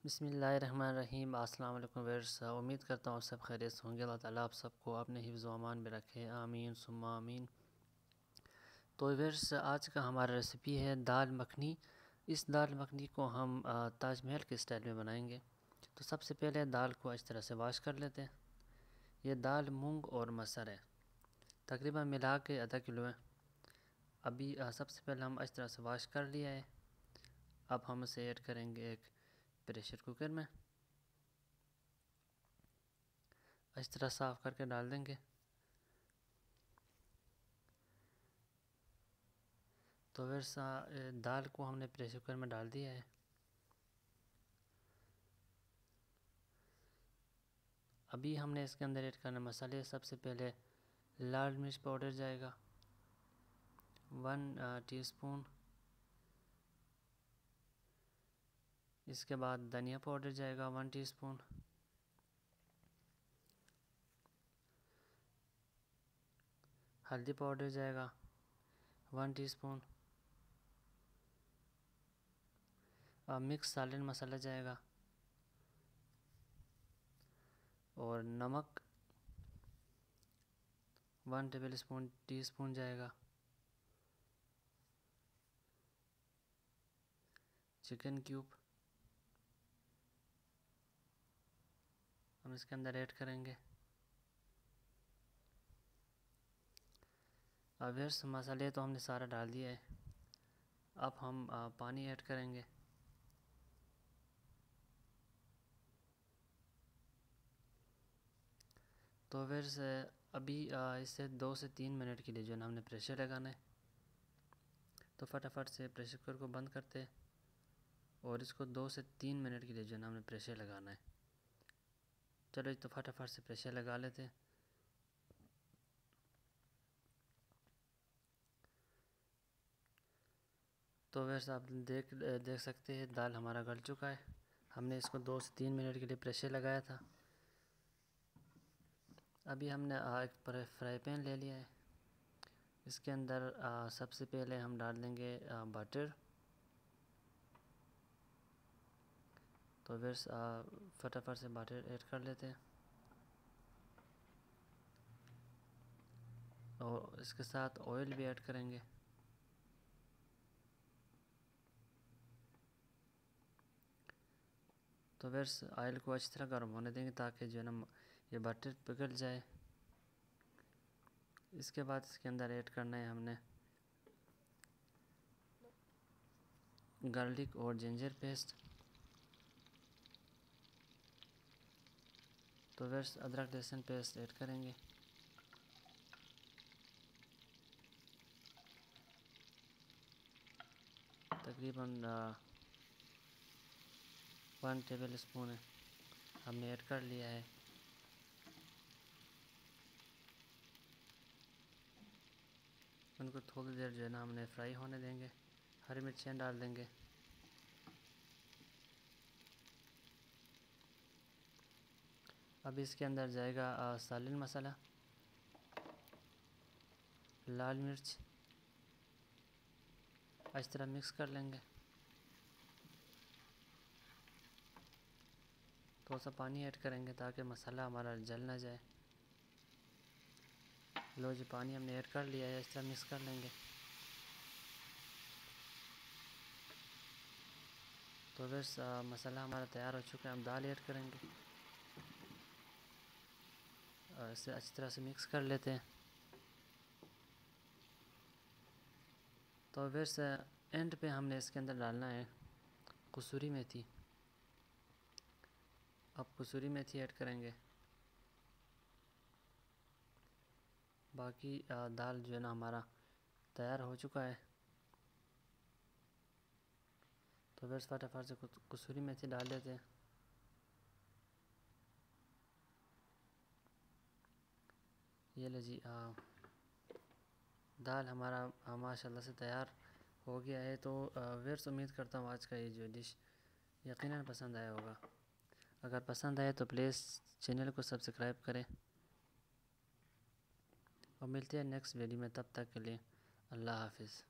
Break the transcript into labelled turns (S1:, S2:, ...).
S1: बिस्मिल्लाहिर्रहमानिर्रहीम। अस्सलाम वालेकुम व्यूअर्स। उम्मीद करता हूँ सब खैरियत से होंगे। अल्लाह ताला आप सबको अपने हिफ्ज़ व अमान में रखे, आमीन सुम्मा आमीन। तो व्यूअर्स, आज का हमारा रेसिपी है दाल मखनी। इस दाल मखनी को हम ताजमहल के स्टाइल में बनाएंगे। तो सबसे पहले दाल को इस तरह से वॉश कर लेते हैं। ये दाल मूंग और मसर है, तकरीबन मिला के आधा किलो है। अभी सबसे पहले हम इस तरह से वॉश कर लिया है। अब हम इसे ऐड करेंगे एक प्रेशर कुकर में। इस तरह साफ़ करके डाल देंगे। तो फिर दाल को हमने प्रेशर कुकर में डाल दिया है। अभी हमने इसके अंदर ऐड करना मसाले। सबसे पहले लाल मिर्च पाउडर जाएगा 1 टीस्पून। इसके बाद धनिया पाउडर जाएगा 1 टीस्पून। हल्दी पाउडर जाएगा 1 टीस्पून। मिक्स सालन मसाला जाएगा और नमक 1 टीस्पून जाएगा। चिकन क्यूब हम इसके अंदर ऐड करेंगे। अब इस मसाले तो हमने सारा डाल दिया है। अब हम पानी ऐड करेंगे। तो फिर से अभी इसे 2 से 3 मिनट के लिए जो है ना हमने प्रेशर लगाना है। तो फटाफट से प्रेशर कुकर को बंद करते हैं और इसको 2 से 3 मिनट के लिए जो है ना हमने प्रेशर लगाना है। चलो तो फटाफट से प्रेशर लगा लेते हैं। तो वैसे आप देख सकते हैं दाल हमारा गल चुका है। हमने इसको 2 से 3 मिनट के लिए प्रेशर लगाया था। अभी हमने एक फ्राई पैन ले लिया है। इसके अंदर सबसे पहले हम डाल देंगे बटर। तो फिर फटाफट से बटर ऐड कर लेते हैं और इसके साथ ऑयल भी ऐड करेंगे। तो फिर ऑयल को अच्छी तरह गर्म होने देंगे ताकि जो है ना ये बटर पिघल जाए। इसके बाद इसके अंदर ऐड करना है हमने गार्लिक और जिंजर पेस्ट। तो फिर अदरक लहसुन पेस्ट ऐड करेंगे। तकरीबन 1 टेबल स्पून है, हमने ऐड कर लिया है। उनको थोड़ी देर जो है ना हमने फ्राई होने देंगे। हरी मिर्चियाँ डाल देंगे। अब इसके अंदर जाएगा सालन मसाला, लाल मिर्च। इस तरह मिक्स कर लेंगे। थोड़ा सा पानी ऐड करेंगे ताकि मसाला हमारा जल ना जाए। लो जी, पानी हमने ऐड कर लिया है। इस तरह मिक्स कर लेंगे। तो बस मसाला हमारा तैयार हो चुका है। हम दाल ऐड करेंगे और इसे अच्छी तरह से मिक्स कर लेते हैं। तो फिर एंड पे हमने इसके अंदर डालना है कसूरी मेथी। अब कसूरी मेथी ऐड करेंगे। बाकी दाल जो है ना हमारा तैयार हो चुका है। तो फिर फटाफट से कसूरी मेथी डाल देते हैं। ये ले जी, दाल हमारा माशाल्लाह से तैयार हो गया है। तो व्यूअर्स, उम्मीद करता हूँ आज का ये जो डिश यकीनन पसंद आया होगा। अगर पसंद आए तो प्लीज़ चैनल को सब्सक्राइब करें और मिलते हैं नेक्स्ट वीडियो में। तब तक के लिए अल्लाह हाफिज़।